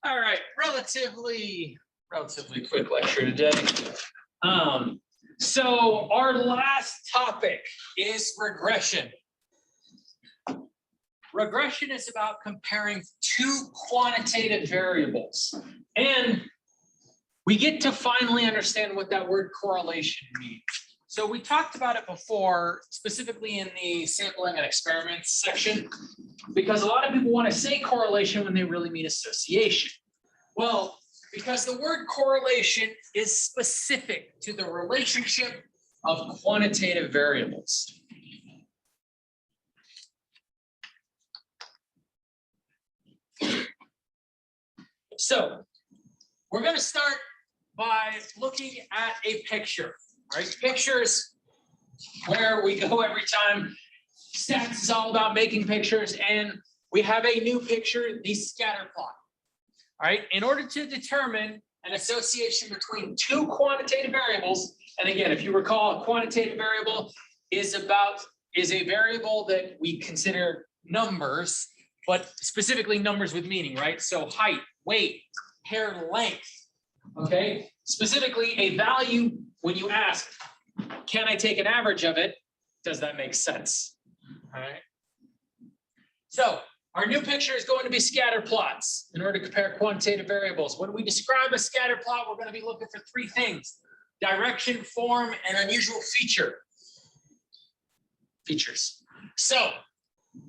All right, relatively quick lecture today. So our last topic is regression. Regression is about comparing two quantitative variables. And we get to finally understand what that word correlation means. So we talked about it before, specifically in the sampling and experiments section, because a lot of people want to say correlation when they really mean association. Well, because the word correlation is specific to the relationship of quantitative variables. So we're going to start by looking at a picture. All right, pictures where we go every time. Stats is all about making pictures, and we have a new picture, the scatter plot. All right, in order to determine an association between two quantitative variables, and again, if you recall, a quantitative variable is a variable that we consider numbers, but specifically numbers with meaning, right? So height, weight, hair length, okay? Specifically a value when you ask, can I take an average of it? Does that make sense? All right. So our new picture is going to be scatter plots in order to compare quantitative variables. When we describe a scatter plot, we're going to be looking for three things: direction, form, and unusual features. So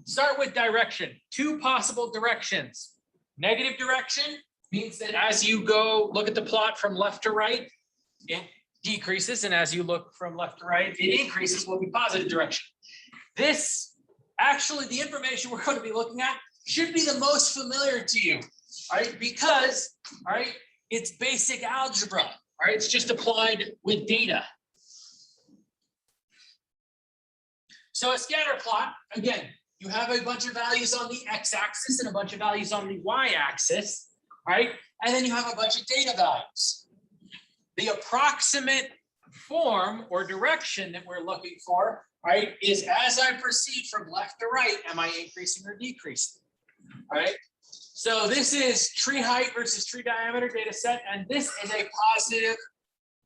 start with direction. Two possible directions. Negative direction means that as you go look at the plot from left to right, it decreases, and as you look from left to right, it increases, will be positive direction. This, actually, the information we're going to be looking at should be the most familiar to you, all right? Because, all right, it's basic algebra, all right? It's just applied with data. So a scatter plot, again, you have a bunch of values on the x-axis and a bunch of values on the y-axis, right? And then you have a bunch of data values. The approximate form or direction that we're looking for, right, is as I proceed from left to right, am I increasing or decreasing? All right. So this is tree height versus tree diameter data set, and this is a positive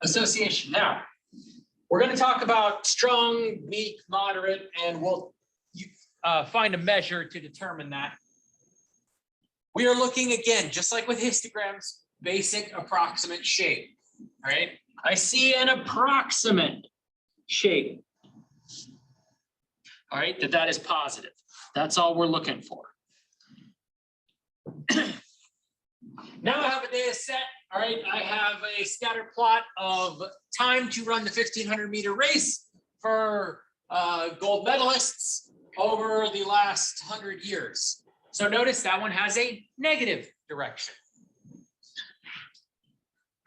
association. Now, we're going to talk about strong, weak, moderate, and we'll find a measure to determine that. We are looking again, just like with histograms, basic approximate shape. All right, I see an approximate shape. All right, that is positive. That's all we're looking for. Now I have a data set. All right, I have a scatter plot of time to run the 1500 meter race for gold medalists over the last 100 years. So notice that one has a negative direction.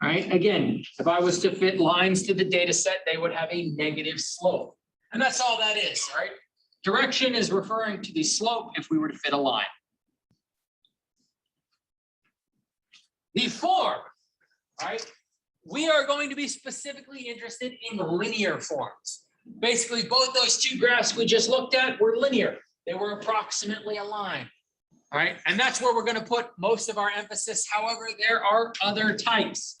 All right, again, if I was to fit lines to the data set, they would have a negative slope. And that's all that is, all right? Direction is referring to the slope if we were to fit a line. The form, all right? We are going to be specifically interested in linear forms. Basically, both those two graphs we just looked at were linear. They were approximately aligned. All right, and that's where we're going to put most of our emphasis. However, there are other types.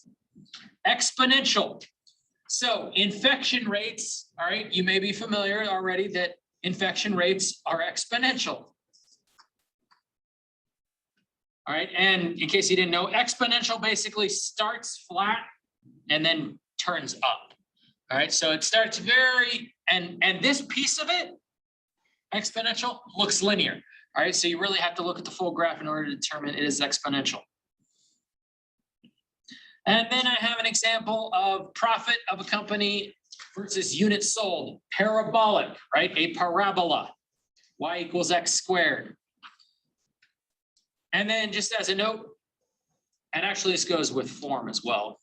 Exponential. So infection rates, all right, you may be familiar already that infection rates are exponential. All right, and in case you didn't know, exponential basically starts flat and then turns up. All right, so it starts very, and this piece of it, exponential, looks linear. All right, so you really have to look at the full graph in order to determine it is exponential. And then I have an example of profit of a company versus units sold, parabolic, right? A parabola, y equals x squared. And then just as a note, and actually this goes with form as well.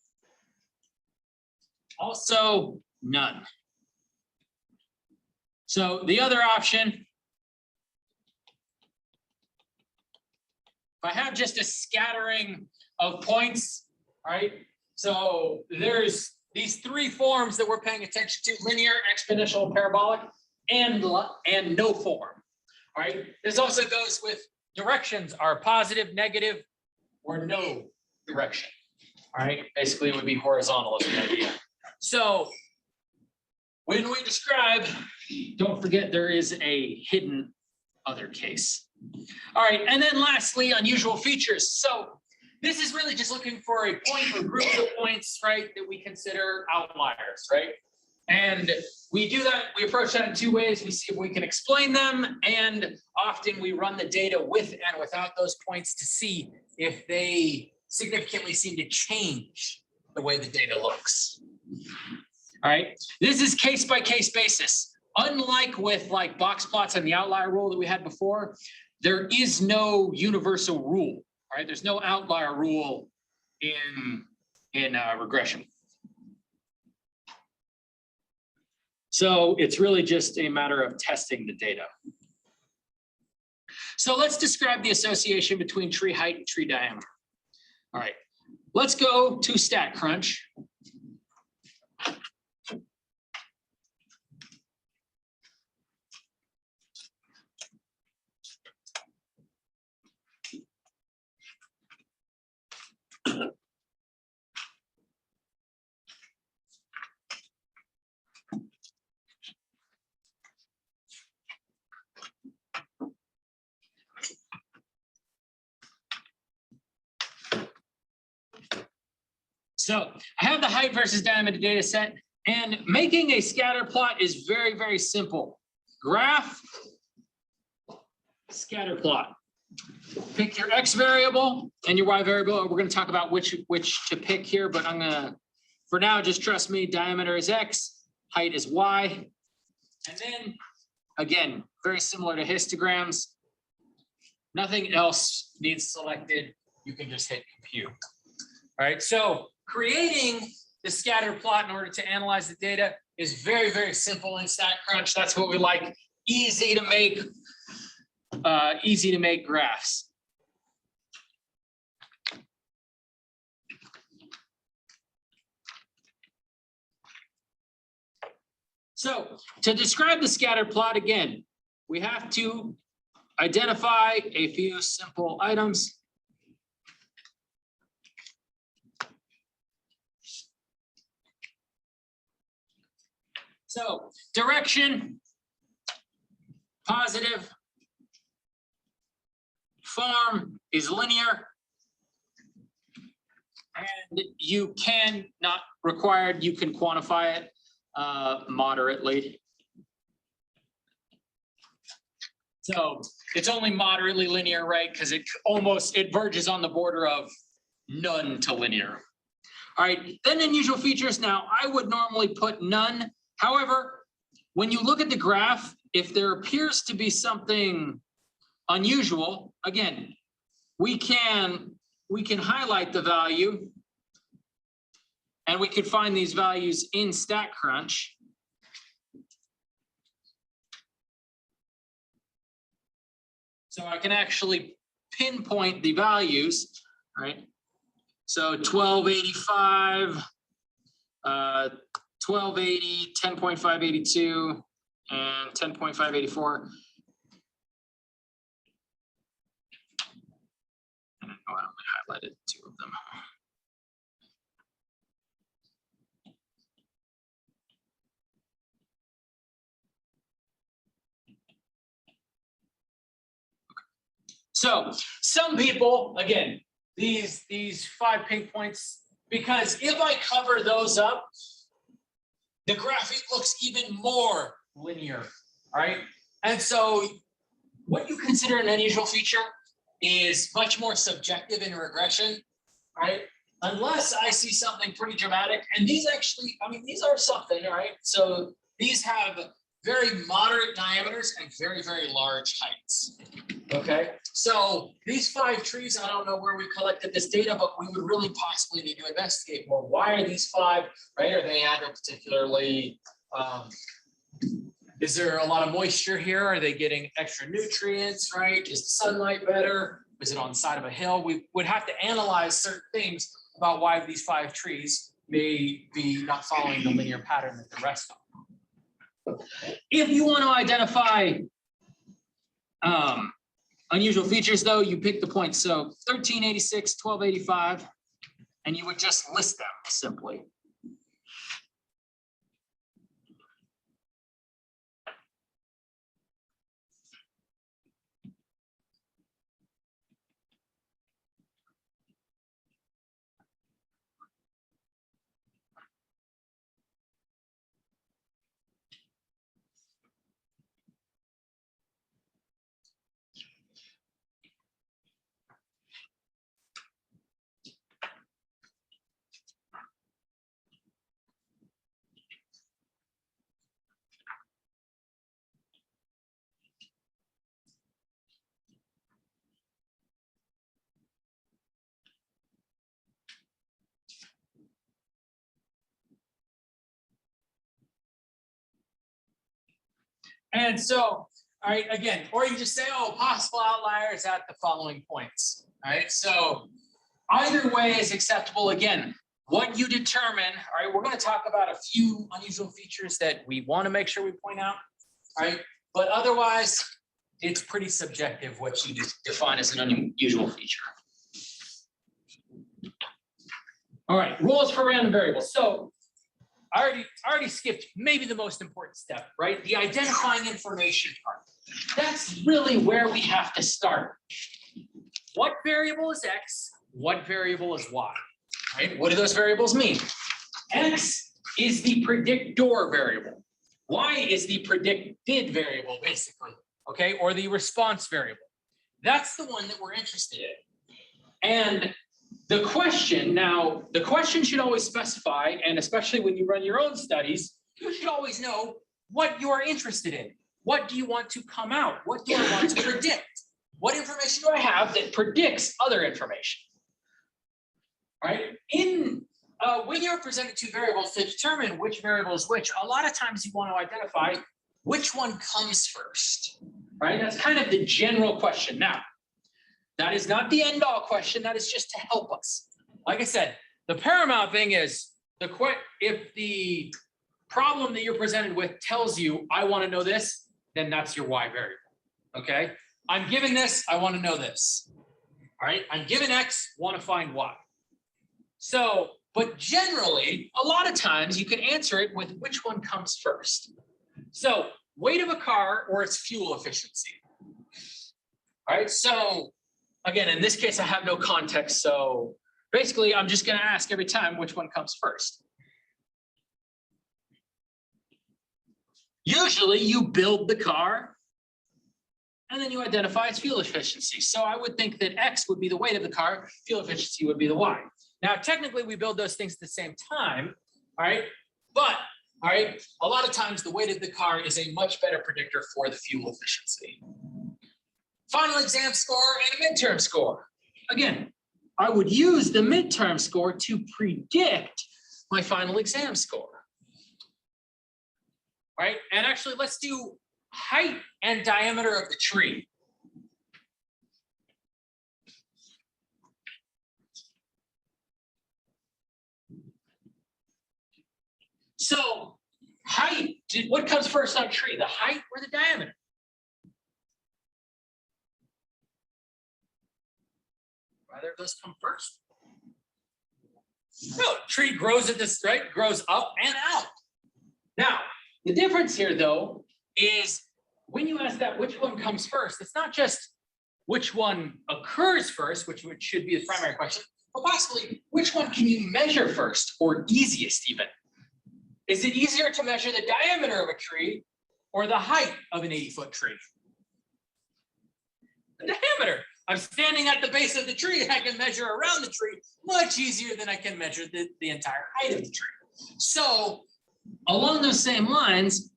Also, none. So the other option, if I have just a scattering of points, all right, so there's these three forms that we're paying attention to: linear, exponential, parabolic, and no form. All right, this also goes with directions are positive, negative. or no direction. All right, basically it would be horizontal is the idea. So when we describe, don't forget there is a hidden other case. All right, and then lastly, unusual features. So this is really just looking for a point or groups of points, right, that we consider outliers, right? And we do that, we approach that in two ways. We see if we can explain them, and often we run the data with and without those points to see if they significantly seem to change the way the data looks. All right, this is case by case basis. Unlike with like box plots and the outlier rule that we had before, there is no universal rule. All right, there's no outlier rule in regression. So it's really just a matter of testing the data. So let's describe the association between tree height and tree diameter. All right, let's go to StatCrunch. So I have the height versus diameter data set, and making a scatter plot is very, very simple. Graph, scatter plot. Pick your X variable and your Y variable. We're going to talk about which to pick here, but I'm going to, for now, just trust me, diameter is X, height is Y. And then, again, very similar to histograms. Nothing else needs selected. You can just hit compute. All right, so creating the scatter plot in order to analyze the data is very, very simple in StatCrunch. That's what we like. Easy to make graphs. So to describe the scatter plot again, we have to identify a few simple items. So direction, positive, form is linear, and you can not required, you can quantify it moderately. So it's only moderately linear, right? Because it verges on the border of none to linear. All right, then unusual features. Now I would normally put none. However, when you look at the graph, if there appears to be something unusual, again, we can highlight the value, and we can find these values in StatCrunch. So I can actually pinpoint the values, right? So 1285, 1280, 10.582, and 10.584. I only highlighted two of them. So some people, again, these 5 pink points, because if I cover those up, the graphic looks even more linear, all right? And so what you consider an unusual feature is much more subjective in regression, right? Unless I see something pretty dramatic. And these actually, I mean, these are something, right? So these have very moderate diameters and very, very large heights. Okay, so these 5 trees, I don't know where we collected this data, but we would really possibly need to investigate more. Why are these 5, right? Are they either particularly, is there a lot of moisture here? Are they getting extra nutrients, right? Is the sunlight better? Is it on the side of a hill? We would have to analyze certain things about why these 5 trees may be not following the linear pattern that the rest of them. If you want to identify Unusual features though, you pick the points. So 1386, 1285, and you would just list them simply. And so, all right, again, or you just say, oh, possible outliers at the following points. All right, so either way is acceptable. Again, what you determine, all right, we're going to talk about a few unusual features that we want to make sure we point out. All right, but otherwise, it's pretty subjective what you define as an unusual feature. All right, rules for random variables. So I already skipped maybe the most important step, right? The identifying information part. That's really where we have to start. What variable is X? What variable is Y? Right? What do those variables mean? X is the predictor variable. Y is the predicted variable, basically, okay? Or the response variable. That's the one that we're interested in. And the question should always specify, and especially when you run your own studies, you should always know what you're interested in. What do you want to come out? What do I want to predict? What information do I have that predicts other information? All right? When you're presented two variables to determine which variable is which, a lot of times you want to identify which one comes first, right? That's kind of the general question. Now, that is not the end-all question. That is just to help us. Like I said, the paramount thing is if the problem that you're presented with tells you, I want to know this, then that's your Y variable, okay? I'm given this, I want to know this, all right? I'm given X, want to find Y. So, but generally, a lot of times you can answer it with which one comes first. So, weight of a car or its fuel efficiency. All right, so again, in this case, I have no context. So basically, I'm just going to ask every time which one comes first. Usually, you build the car and then you identify its fuel efficiency. So I would think that X would be the weight of the car, fuel efficiency would be the Y. Now, technically, we build those things at the same time, all right? But, all right, a lot of times the weight of the car is a much better predictor for the fuel efficiency. Final exam score and a midterm score. Again, I would use the midterm score to predict my final exam score. All right, and actually, let's do height and diameter of the tree. So height, what comes first on a tree, the height or the diameter? Either of those come first. No, tree grows at this, right? Grows up and out. Now, the difference here, though, is when you ask that which one comes first, it's not just which one occurs first, which should be the primary question, but possibly which one can you measure first or easiest even? Is it easier to measure the diameter of a tree or the height of an 80-foot tree? The diameter. I'm standing at the base of the tree and I can measure around the tree much easier than I can measure the entire height of the tree. So along those same lines,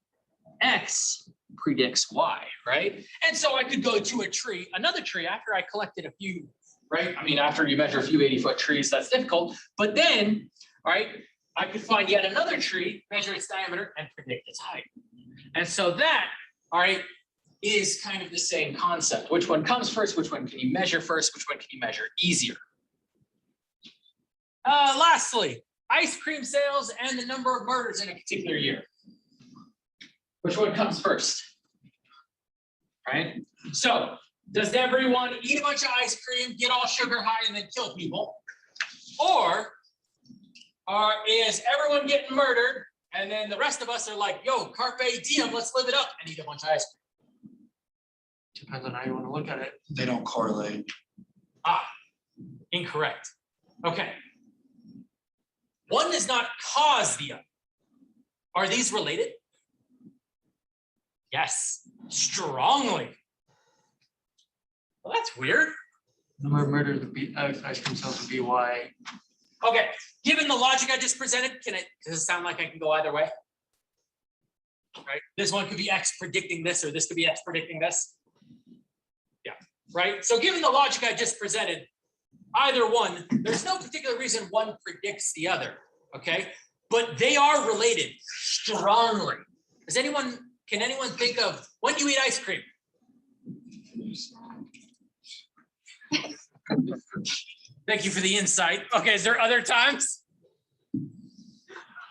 X predicts Y, right? And so I could go to a tree, another tree after I collected a few, right? I mean, after you measure a few 80-foot trees, that's difficult. But then, all right, I could find yet another tree, measure its diameter, and predict its height. And so that, all right, is kind of the same concept. Which one comes first? Which one can you measure first? Which one can you measure easier? Lastly, ice cream sales and the number of murders in a particular year. Which one comes first? Right? So Does everyone eat a bunch of ice cream, get all sugar high, and then kill people? Or is everyone getting murdered, and then the rest of us are like, yo, carpe diem, let's live it up and eat a bunch of ice cream? Depends on how you want to look at it. They don't correlate. Incorrect. Okay. One does not cause the other. Are these related? Yes, strongly. Well, that's weird. The more murder the ice cream sales would be why. Okay, given the logic I just presented, does it sound like I can go either way? Right, this one could be X predicting this, or this could be X predicting this. Yeah, right. So given the logic I just presented, either one, there's no particular reason one predicts the other, okay? But they are related strongly. Can anyone think of when you eat ice cream? Thank you for the insight. Okay, is there other times?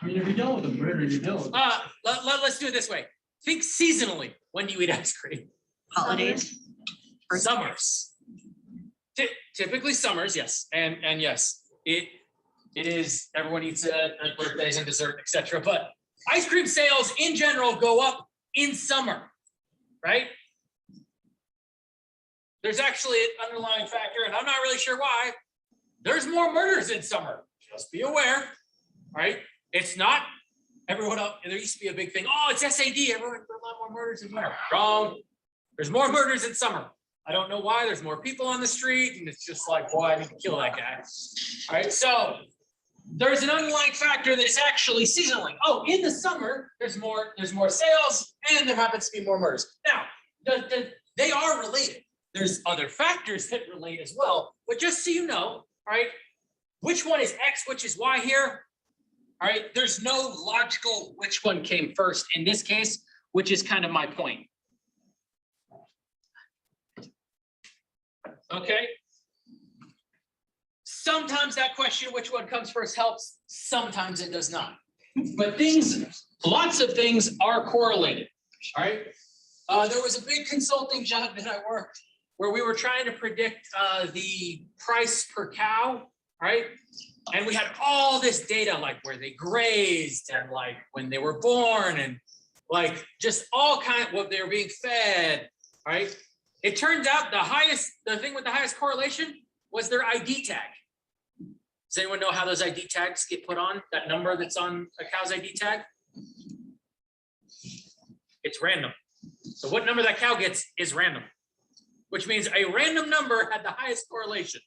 I mean, if you're done with the murder, you're done with it. Let's do it this way. Think seasonally. When do you eat ice cream? Holidays. Summers. Typically summers, yes. And yes, it is, everyone eats it at birthdays and dessert, etc. But ice cream sales in general go up in summer, right? There's actually an underlying factor, and I'm not really sure why. There's more murders in summer. Just be aware, right? It's not everyone else. There used to be a big thing. Oh, it's SAD. Everyone, there are a lot more murders in winter. Wrong. There's more murders in summer. I don't know why. There's more people on the street, and it's just like, boy, I need to kill that guy. All right, so there's an underlying factor that is actually seasonally. Oh, in the summer, there's more sales, and there happens to be more murders. Now, they are related. There's other factors that relate as well, but just so you know, all right, which one is X, which is Y here? All right, there's no logical which one came first in this case, which is kind of my point. Okay. Sometimes that question, which one comes first, helps. Sometimes it does not. But lots of things are correlated. All right. There was a big consulting job that I worked where we were trying to predict the price per cow, right? And we had all this data, like where they grazed and like when they were born and like just all what they were being fed, right? It turns out the thing with the highest correlation was their ID tag. Does anyone know how those ID tags get put on? That number that's on a cow's ID tag? It's random. So what number that cow gets is random, which means a random number had the highest correlation.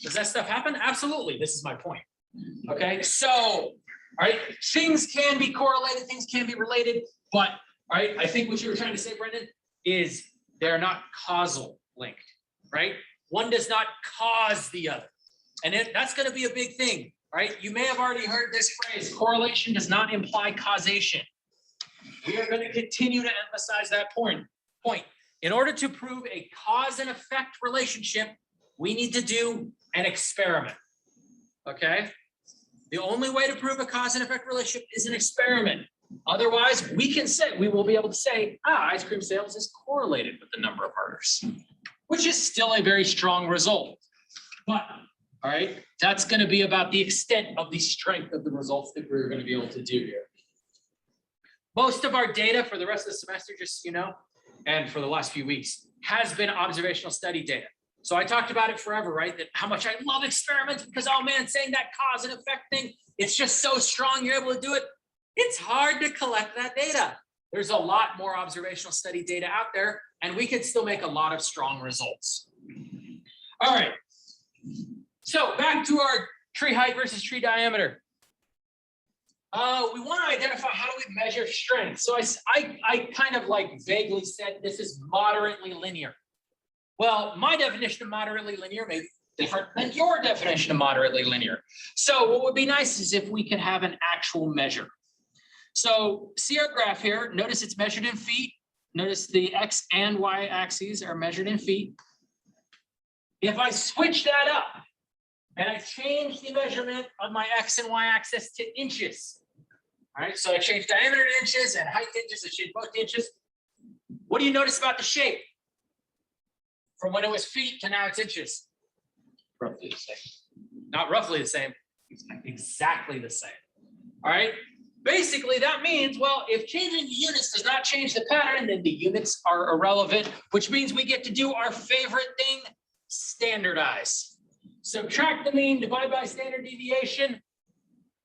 Does that stuff happen? Absolutely. This is my point. Okay, so, all right, things can be correlated, things can be related, but, all right, I think what you were trying to say, Brendan, is they're not causal linked, right? One does not cause the other. And that's going to be a big thing, right? You may have already heard this phrase, correlation does not imply causation. We are going to continue to emphasize that point. In order to prove a cause and effect relationship, we need to do an experiment, okay? The only way to prove a cause and effect relationship is an experiment. Otherwise, we will be able to say, ice cream sales is correlated with the number of murders, which is still a very strong result. But, all right, that's going to be about the extent of the strength of the results that we're going to be able to do here. Most of our data for the rest of the semester, just so you know, and for the last few weeks, has been observational study data. So I talked about it forever, right? That how much I love experiments because, oh man, saying that cause and effect thing, it's just so strong, you're able to do it. It's hard to collect that data. There's a lot more observational study data out there, and we can still make a lot of strong results. All right. So back to our tree height versus tree diameter. We want to identify how do we measure strength. So I kind of like vaguely said this is moderately linear. Well, my definition of moderately linear may be different than your definition of moderately linear. So what would be nice is if we could have an actual measure. So see our graph here. Notice it's measured in feet. Notice the X and Y axes are measured in feet. If I switch that up and I change the measurement of my X and Y axis to inches, all right, so I change diameter to inches and height to inches, I change both to inches. What do you notice about the shape? from when it was feet to now it's inches? Roughly the same. Not roughly the same, exactly the same. All right. Basically, that means, well, if changing the units does not change the pattern, then the units are irrelevant, which means we get to do our favorite thing, standardize. Subtract the mean, divide by standard deviation,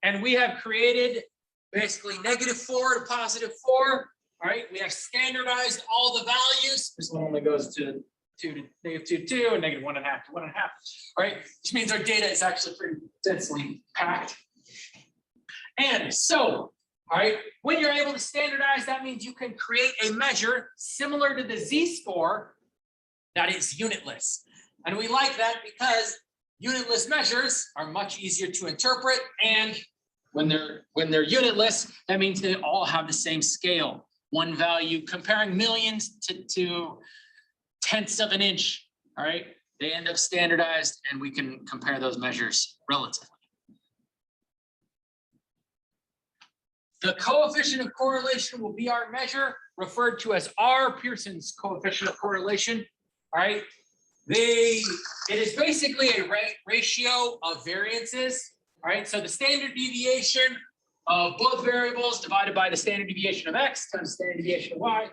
and we have created basically -4 to +4. All right, we have standardized all the values. This one only goes to 2 to -2, 2, and -1.5 to 1.5. All right, which means our data is actually pretty densely packed. And so, all right, when you're able to standardize, that means you can create a measure similar to the z-score that is unitless. And we like that because unitless measures are much easier to interpret, and when they're unitless, that means they all have the same scale. One value, comparing millions to tenths of an inch, all right? They end up standardized, and we can compare those measures relatively. The coefficient of correlation will be our measure, referred to as R, Pearson's coefficient of correlation, all right? It is basically a ratio of variances, all right? So the standard deviation of both variables divided by the standard deviation of X times the standard deviation of Y.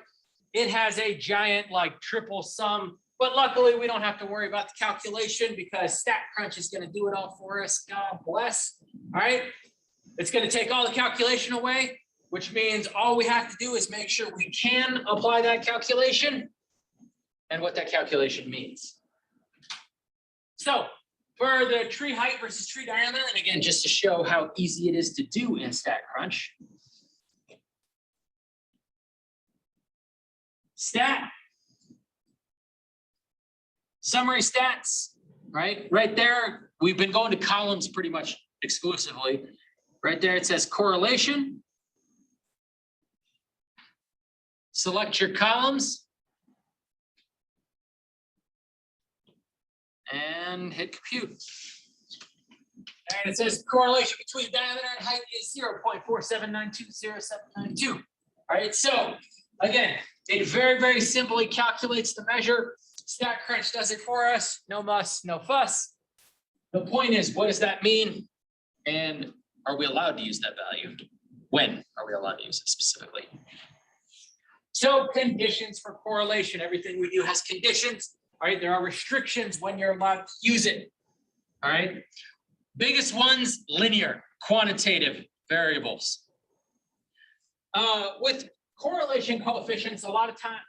It has a giant like triple sum, but luckily we don't have to worry about the calculation because StatCrunch is going to do it all for us. God bless. All right. It's going to take all the calculation away, which means all we have to do is make sure we can apply that calculation and what that calculation means. So for the tree height versus tree diameter, and again, just to show how easy it is to do in StatCrunch. Summary stats, right? Right there, we've been going to columns pretty much exclusively. Right there, it says correlation. Select your columns. And hit compute. And it says correlation between diameter and height is 0.47920792. All right, so again, it very, very simply calculates the measure. StatCrunch does it for us. No muss, no fuss. The point is, what does that mean? And are we allowed to use that value? When are we allowed to use it specifically? So conditions for correlation. Everything we do has conditions. All right, there are restrictions when you're allowed to use it. All right, biggest ones, linear, quantitative variables. With correlation coefficients, a lot of time,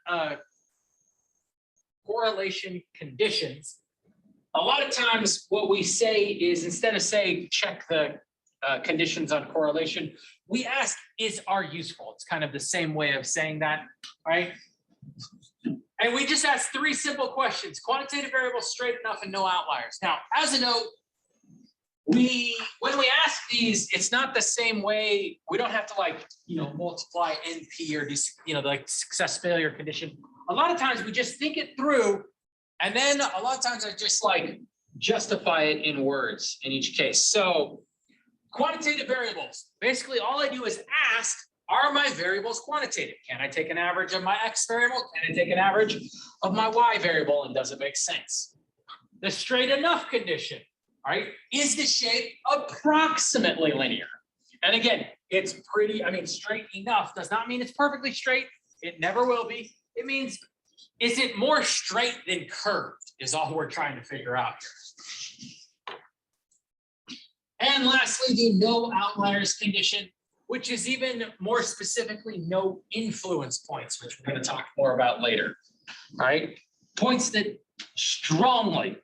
correlation conditions, a lot of times what we say is instead of saying check the conditions on correlation, we ask, is R useful? It's kind of the same way of saying that, right? And we just ask 3 simple questions: quantitative variables, straight enough, and no outliers. Now, as a note, when we ask these, it's not the same way. We don't have to multiply NP or like success failure condition. A lot of times we just think it through, and then a lot of times I just justify it in words in each case. So quantitative variables, basically all I do is ask, are my variables quantitative? Can I take an average of my X variable? Can I take an average of my Y variable? And does it make sense? The straight enough condition, all right? Is the shape approximately linear? And again, it's pretty, straight enough does not mean it's perfectly straight. It never will be. It means, is it more straight than curved is all we're trying to figure out here. And lastly, the no outliers condition, which is even more specifically no influence points, which we're going to talk more about later. All right, points that strongly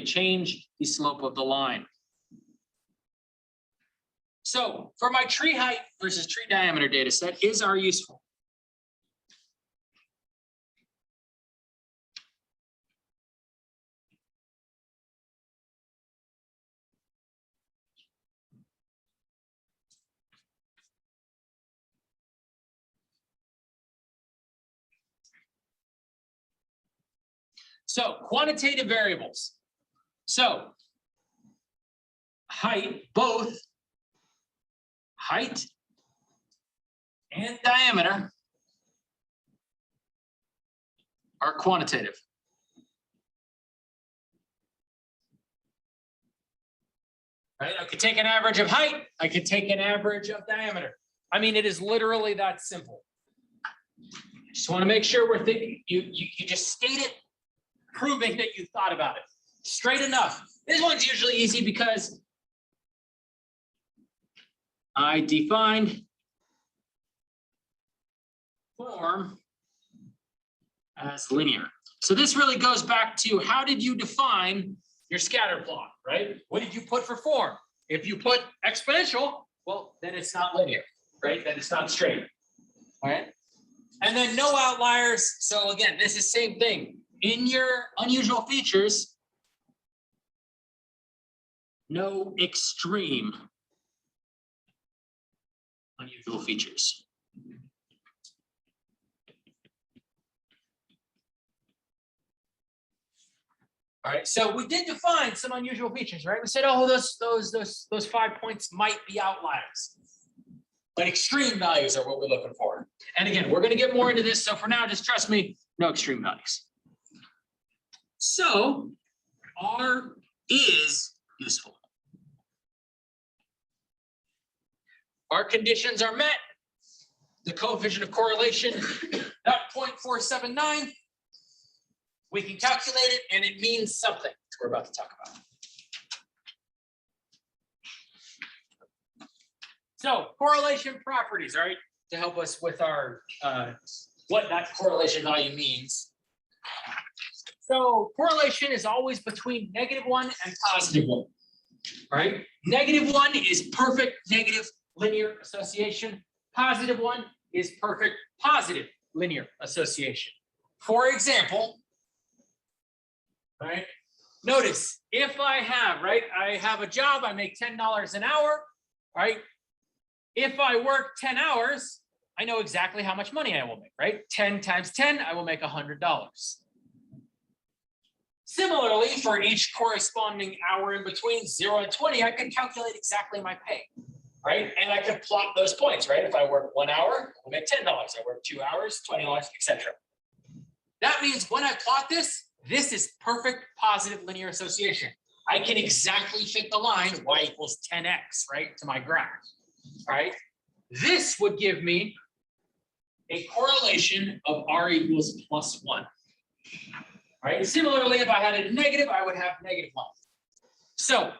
change the slope of the line. So for my tree height versus tree diameter data set, is R useful? So quantitative variables. So both height and diameter are quantitative. Right? I could take an average of height. I could take an average of diameter. I mean, it is literally that simple. Just want to make sure we're thinking, you just state it, proving that you thought about it. Straight enough. This one's usually easy because I defined form as linear. So this really goes back to how did you define your scatter plot, right? What did you put for form? If you put exponential, well, then it's not linear, right? Then it's not straight, all right? And then no outliers. So again, this is same thing. In your unusual features, no extreme unusual features. All right, so we did define some unusual features, right? We said, oh, those 5 points might be outliers, but extreme values are what we're looking for. And again, we're going to get more into this. So for now, just trust me, no extreme values. So R is useful. Our conditions are met. The coefficient of correlation, that 0.479. We can calculate it, and it means something we're about to talk about. So correlation properties, all right, to help us with our what that correlation value means. So correlation is always between -1 and +1, all right? -1 is perfect negative linear association. +1 is perfect positive linear association. For example, right? Notice if I have a job, I make $10 an hour, right? If I work 10 hours, I know exactly how much money I will make, right? 10 times 10, I will make $100. Similarly, for each corresponding hour in between 0 and 20, I can calculate exactly my pay, right? And I can plot those points, right? If I work 1 hour, I'll make $10. I work 2 hours, $20, etc. That means when I plot this, this is perfect positive linear association. I can exactly fit the line y equals 10x, right, to my graph, right? This would give me a correlation of R equals +1, right? Similarly, if I had a negative, I would have -1. So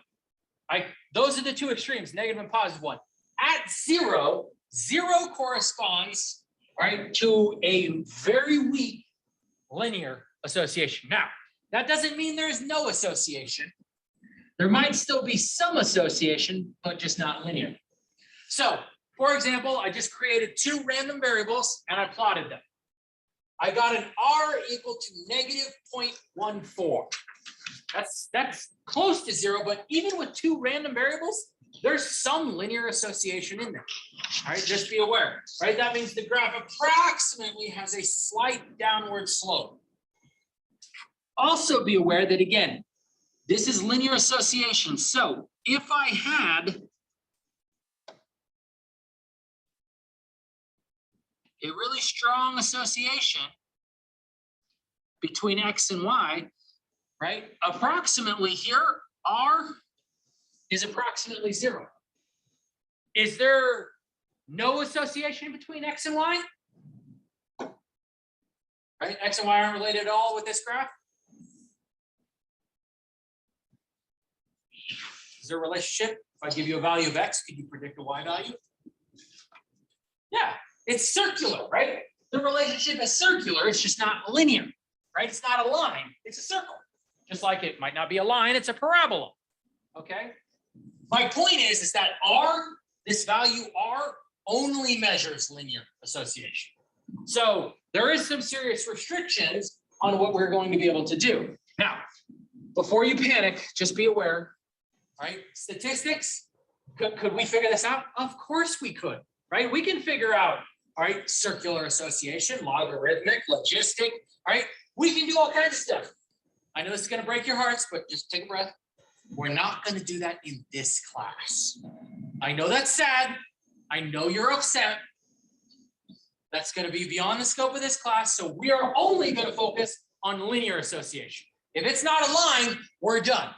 those are the two extremes, negative and +1. At 0, 0 corresponds, right, to a very weak linear association. Now, that doesn't mean there's no association. There might still be some association, but just not linear. So, for example, I just created 2 random variables and I plotted them. I got an R equal to -0.14. That's close to 0, but even with 2 random variables, there's some linear association in there. All right, just be aware, right? That means the graph approximately has a slight downward slope. Also be aware that, again, this is linear association. So if I had a really strong association between X and Y, right? Approximately here, R is approximately 0. Is there no association between X and Y? Right? X and Y aren't related at all with this graph. Is there a relationship? If I give you a value of X, could you predict a Y value? Yeah, it's circular, right? The relationship is circular, it's just not linear, right? It's not a line, it's a circle. Just like it might not be a line, it's a parabola, okay? My point is that R, this value R, only measures linear association. So there is some serious restrictions on what we're going to be able to do. Now, before you panic, just be aware, right? Statistics, could we figure this out? Of course we could, right? We can figure out, all right, circular association, logarithmic, logistic, all right? We can do all kinds of stuff. I know this is going to break your hearts, but just take a breath. We're not going to do that in this class. I know that's sad. I know you're upset. That's going to be beyond the scope of this class. So we are only going to focus on linear association. If it's not a line, we're done.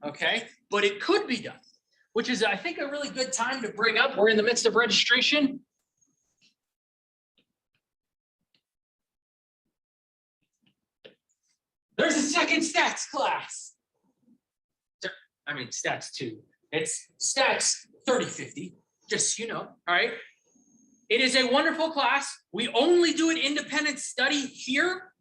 Okay, but it could be done, which is, I think, a really good time to bring up. We're in the midst of registration. There's a second stats class. I mean, stats 2. It's stats 3050, just so you know, all right? It is a wonderful class. We only do an independent study here,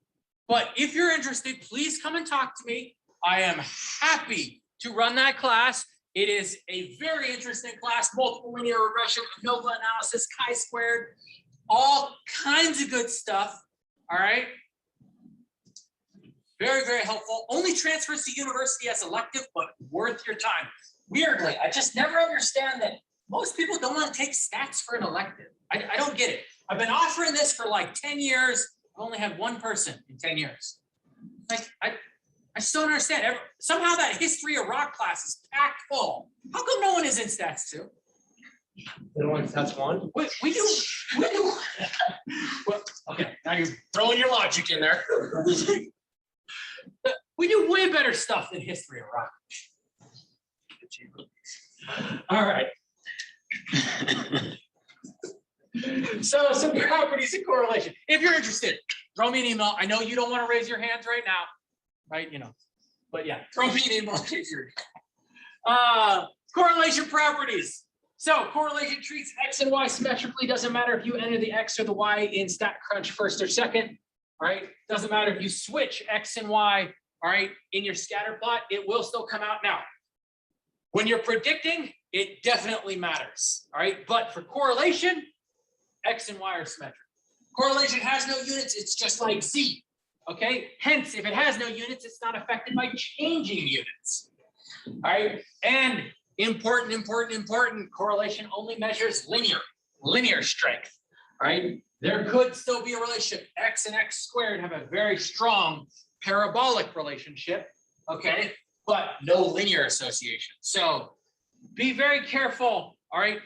but if you're interested, please come and talk to me. I am happy to run that class. It is a very interesting class, multiple linear regression, ANOVA analysis, chi-squared, all kinds of good stuff, all right? Very, very helpful. Only transfers to university as elective, but worth your time. Weirdly, I just never understand that most people don't want to take stats for an elective. I don't get it. I've been offering this for like 10 years. I've only had one person in 10 years. Like, I just don't understand. Somehow that history of rock class is packed full. How come no one is in stats 2? They don't want stats 1? We do. Well, okay, now you're throwing your logic in there. We do way better stuff than history of rock. All right. So some properties of correlation. If you're interested, throw me an email. I know you don't want to raise your hands right now, right? You know, but yeah, throw me an email. Correlation properties. So correlation treats X and Y symmetrically. Doesn't matter if you enter the X or the Y in StatCrunch first or second, right? Doesn't matter if you switch X and Y, all right, in your scatter plot, it will still come out. Now, when you're predicting, it definitely matters, all right? But for correlation, X and Y are symmetric. Correlation has no units, it's just like Z, okay? Hence, if it has no units, it's not affected by changing units, all right? And important, correlation only measures linear strength, all right? There could still be a relationship. X and X squared have a very strong parabolic relationship, okay? But no linear association. So be very careful, all right?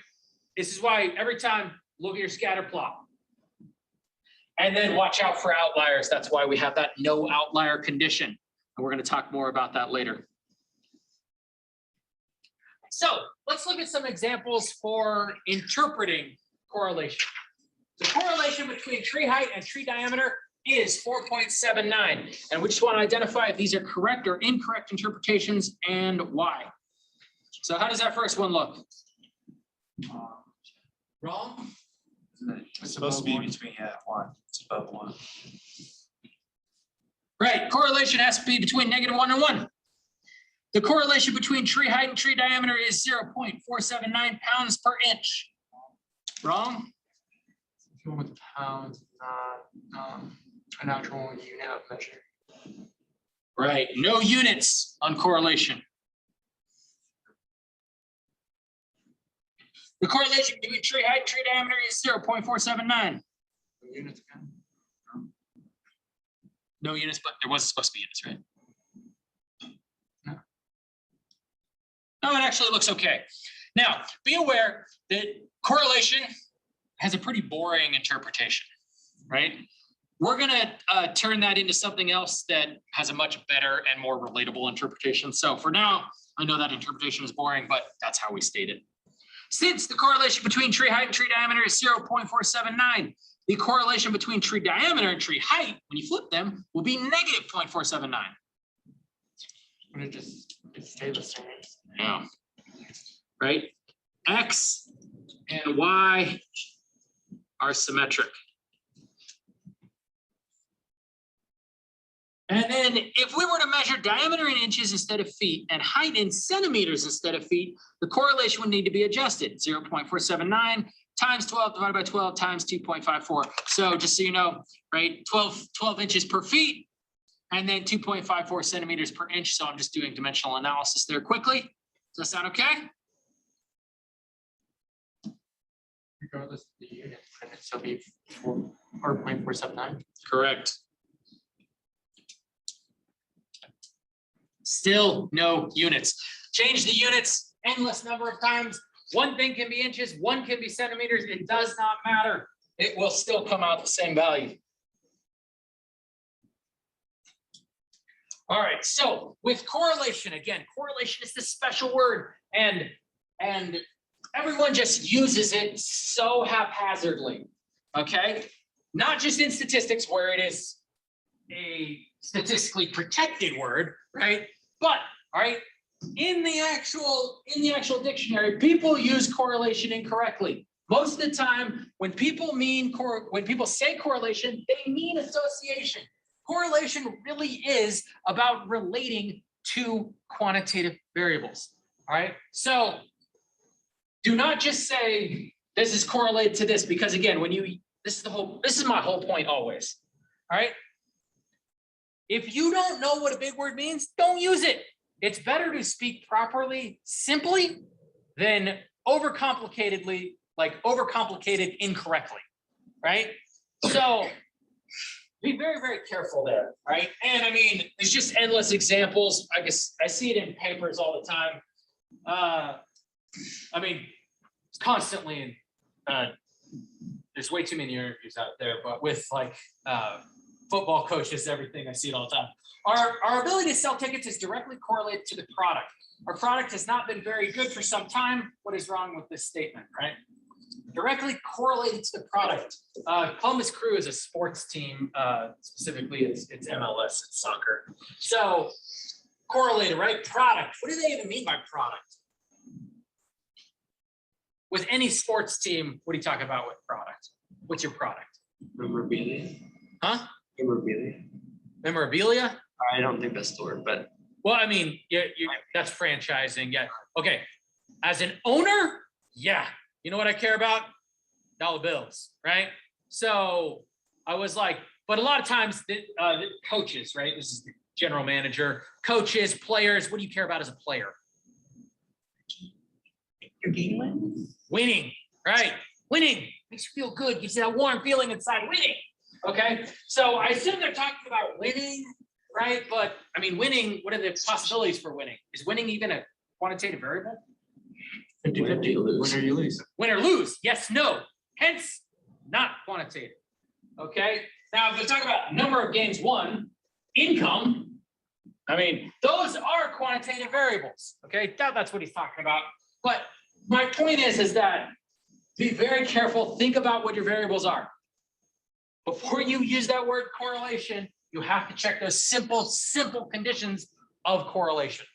This is why every time look at your scatter plot. And then watch out for outliers. That's why we have that no outlier condition. And we're going to talk more about that later. So let's look at some examples for interpreting correlation. The correlation between tree height and tree diameter is 4.79. And we just want to identify if these are correct or incorrect interpretations and why. So how does that first one look? Wrong? It's supposed to be between 1. It's above 1. Right. Correlation has to be between -1 and 1. The correlation between tree height and tree diameter is 0.479 pounds per inch. Wrong? If you want with pounds, not an actual unit of measure. Right. No units on correlation. The correlation between tree height and tree diameter is 0.479. Units again. No units, but there was supposed to be units, right? No, it actually looks okay. Now, be aware that correlation has a pretty boring interpretation, right? We're gonna turn that into something else that has a much better and more relatable interpretation. So for now, I know that interpretation is boring, but that's how we state it. Since the correlation between tree height and tree diameter is 0.479, the correlation between tree diameter and tree height, when you flip them, will be -0.479. Would it just stay the same? Yeah. Right? X and Y are symmetric. And then if we were to measure diameter in inches instead of feet and height in centimeters instead of feet, the correlation would need to be adjusted. 0.479 times 12 divided by 12 times 2.54. So just so you know, right, 12 inches per feet and then 2.54 centimeters per inch. So I'm just doing dimensional analysis there quickly. Does that sound okay? Regardless of the unit, and it still be 4.479. Correct. Still no units. Change the units endless number of times. One thing can be inches, one can be centimeters. It does not matter. it will still come out the same value. All right, so with correlation, again, correlation is this special word, and everyone just uses it so haphazardly, okay? Not just in statistics where it is a statistically protected word, right? But, all right, in the actual dictionary, people use correlation incorrectly. Most of the time, when people say correlation, they mean association. Correlation really is about relating to quantitative variables. All right. So do not just say this is correlated to this, because again, this is my whole point always. All right. If you don't know what a big word means, don't use it. It's better to speak properly, simply, than overcomplicated incorrectly. Right. So be very, very careful there, right? And I mean, there's just endless examples. I guess I see it in papers all the time. I mean, it's constantly in, there's way too many interviews out there, but with like football coaches, everything, I see it all the time. Our ability to sell tickets is directly correlated to the product. Our product has not been very good for some time. What is wrong with this statement, right? Directly correlated to the product. Columbus Crew is a sports team, specifically it's MLS, it's soccer. So correlated, right? Product. What do they even mean by product? With any sports team, what do you talk about with product? What's your product? Memorabilia. Huh? Memorabilia. Memorabilia? I don't think that's the word, but Well, I mean, that's franchising. Yeah. Okay. As an owner, yeah. You know what I care about? Dollar bills, right? So I was like, but a lot of times the coaches, right? This is the general manager, coaches, players. What do you care about as a player? your game wins. Winning, right? Winning makes you feel good. Gives you that warm feeling inside. Winning. Okay. So I assume they're talking about winning, right? But I mean, winning, what are the possibilities for winning? Is winning even a quantitative variable? 50-50. Win or you lose. Win or lose? Yes, no. Hence, not quantitative. Okay. Now, if we talk about number of games won, income, I mean, those are quantitative variables. Okay. That's what he's talking about. But my point is that be very careful. Think about what your variables are. Before you use that word correlation, you have to check those simple conditions of correlation.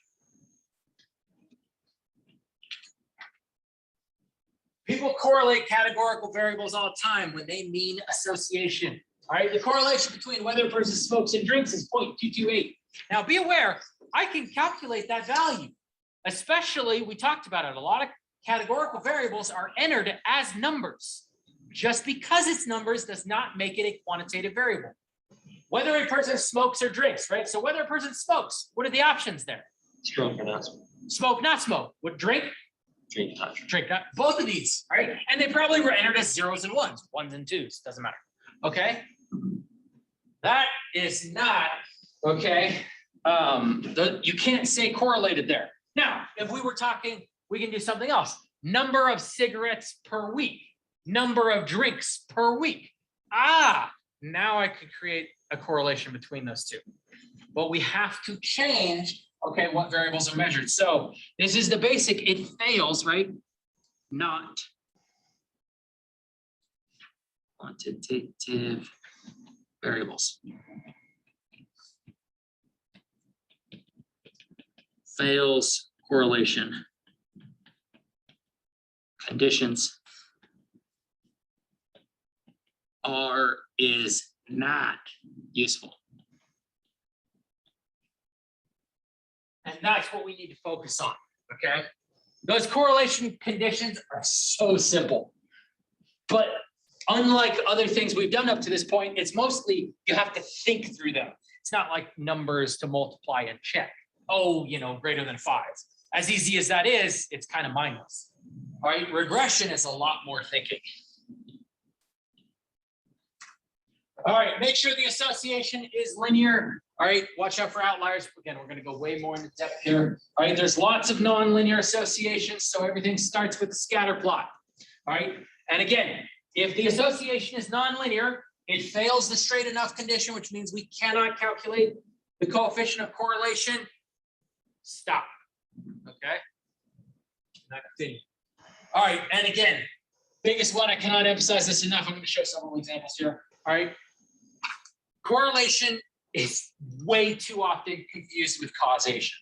People correlate categorical variables all the time when they mean association. All right, the correlation between whether a person smokes and drinks is 0.228. Now, be aware, I can calculate that value. Especially, we talked about it, a lot of categorical variables are entered as numbers. Just because it's numbers does not make it a quantitative variable. Whether a person smokes or drinks, right? So whether a person smokes, what are the options there? Smoke or not smoke. Smoke, not smoke. Would drink? Drink, not drink. Drink, not. Both of these, right? And they probably were entered as zeros and ones and twos, doesn't matter. Okay? That is not, okay? You can't say correlated there. Now, if we were talking, we can do something else. Number of cigarettes per week. Number of drinks per week. Now I could create a correlation between those two. But we have to change, okay, what variables are measured. So this is the basic, it fails, right? Not quantitative variables. Fails correlation. Conditions is not useful. And that's what we need to focus on, okay? Those correlation conditions are so simple. But unlike other things we've done up to this point, it's mostly you have to think through them. It's not like numbers to multiply and check. Oh, greater than 5. As easy as that is, it's kind of mindless. All right, regression is a lot more thinking. All right, make sure the association is linear. All right, watch out for outliers. Again, we're going to go way more into depth here. All right, there's lots of nonlinear associations, so everything starts with the scatter plot. All right, and again, If the association is nonlinear, it fails the straight enough condition, which means we cannot calculate the coefficient of correlation. Stop. Okay. Not continue. All right, and again, biggest one, I cannot emphasize this enough. I'm going to show several examples here. All right. Correlation is way too often confused with causation.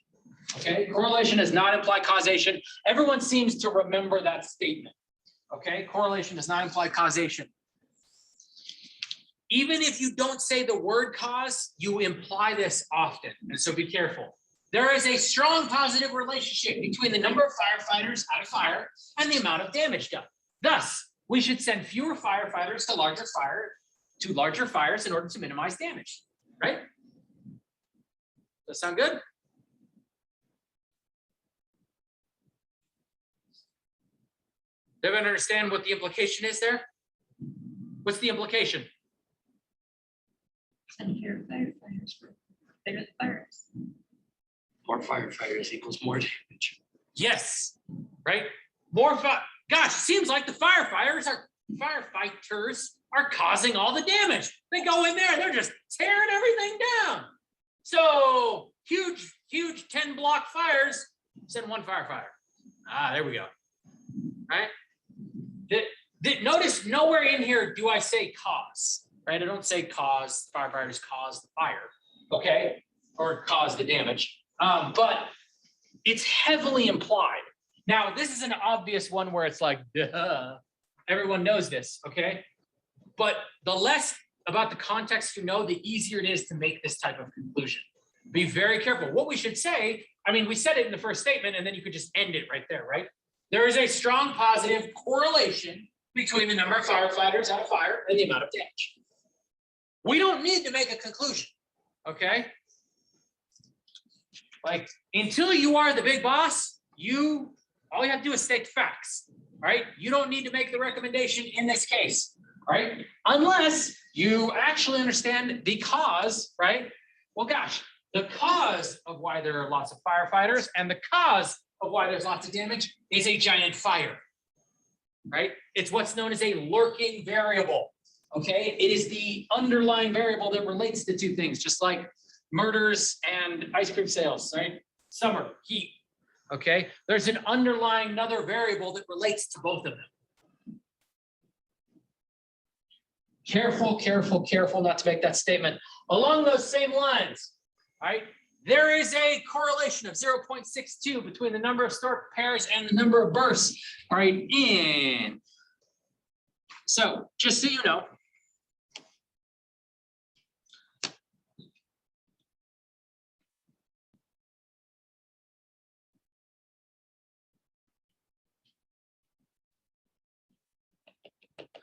Okay, correlation does not imply causation. Everyone seems to remember that statement. Okay, correlation does not imply causation. Even if you don't say the word cause, you imply this often, and so be careful. There is a strong positive relationship between the number of firefighters at a fire and the amount of damage done. Thus, we should send fewer firefighters to larger fires in order to minimize damage, right? Does that sound good? Does everyone understand what the implication is there? What's the implication? Send fewer firefighters for bigger the fires. More firefighters equals more damage. Yes, right? More gosh, seems like the firefighters are causing all the damage. They go in there, they're just tearing everything down. So huge 10-block fires, send one firefighter. There we go. Right? Notice nowhere in here do I say cause, right? I don't say cause, firefighters caused the fire, okay? Or caused the damage, but it's heavily implied. Now, this is an obvious one where it's like, duh, everyone knows this, okay? But the less about the context you know, the easier it is to make this type of conclusion. Be very careful. What we should say, I mean, we said it in the first statement, and then you could just end it right there, right? There is a strong positive correlation between the number of firefighters at a fire and the amount of damage. We don't need to make a conclusion, okay? Like, until you are the big boss, all you have to do is state the facts, right? You don't need to make the recommendation in this case, right? Unless you actually understand the cause, right? Well, gosh, the cause of why there are lots of firefighters and the cause of why there's lots of damage is a giant fire, right? It's what's known as a lurking variable, okay? It is the underlying variable that relates to two things, just like murders and ice cream sales, right? Summer, heat, okay? There's an underlying another variable that relates to both of them. Careful not to make that statement. Along those same lines, right? There is a correlation of 0.62 between the number of stork pairs and the number of bursts, all right? So just so you know,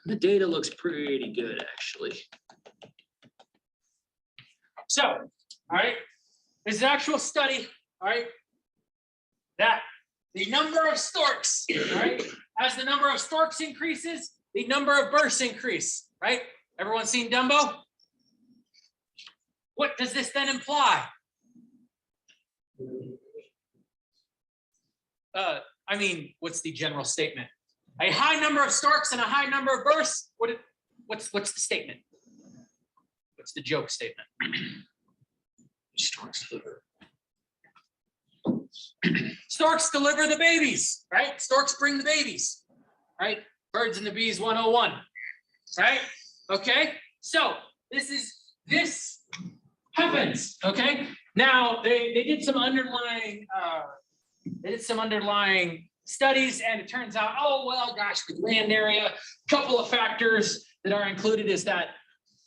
The data looks pretty good, actually. so, all right, this is an actual study, all right, that the number of storks, all right, as the number of storks increases, the number of bursts increase, right? Everyone seen Dumbo? What does this then imply? I mean, what's the general statement? A high number of storks and a high number of bursts. What's the statement? What's the joke statement? Storks deliver. Storks deliver the babies, right? Storks bring the babies, right? Birds and the Bees 101, right? Okay, so this happens, okay? Now they did some underlying studies, and it turns out, oh well, gosh, the land area. Couple of factors that are included is that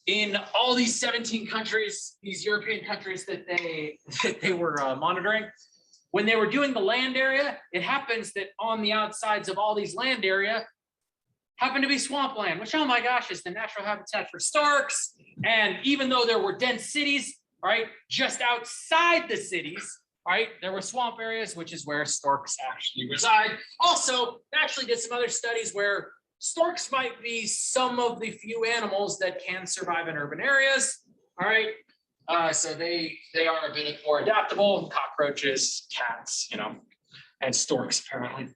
in all these 17 countries, these European countries that they were monitoring, when they were doing the land area, it happens that on the outsides of all these land area happened to be swampland, which, oh my gosh, is the natural habitat for storks. And even though there were dense cities, right, just outside the cities, right, there were swamp areas, which is where storks actually reside. Also, they actually did some other studies where storks might be some of the few animals that can survive in urban areas. All right, so they are a bit more adaptable. Cockroaches, cats, and storks apparently.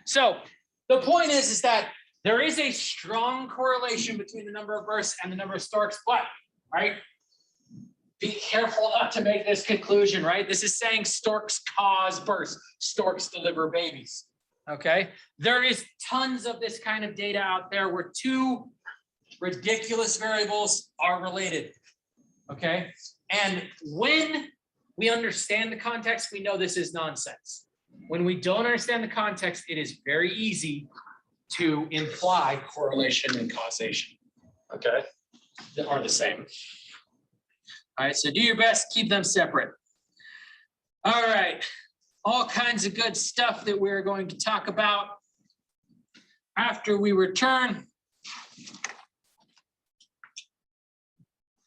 So the point is that There is a strong correlation between the number of births and the number of storks, but, right? Be careful not to make this conclusion, right? This is saying storks cause births, storks deliver babies, okay? There is tons of this kind of data out there where two ridiculous variables are related, okay? And when we understand the context, we know this is nonsense. When we don't understand the context, it is very easy to imply correlation and causation, okay? They are the same. All right, so do your best, keep them separate. All right, all kinds of good stuff that we're going to talk about after we return.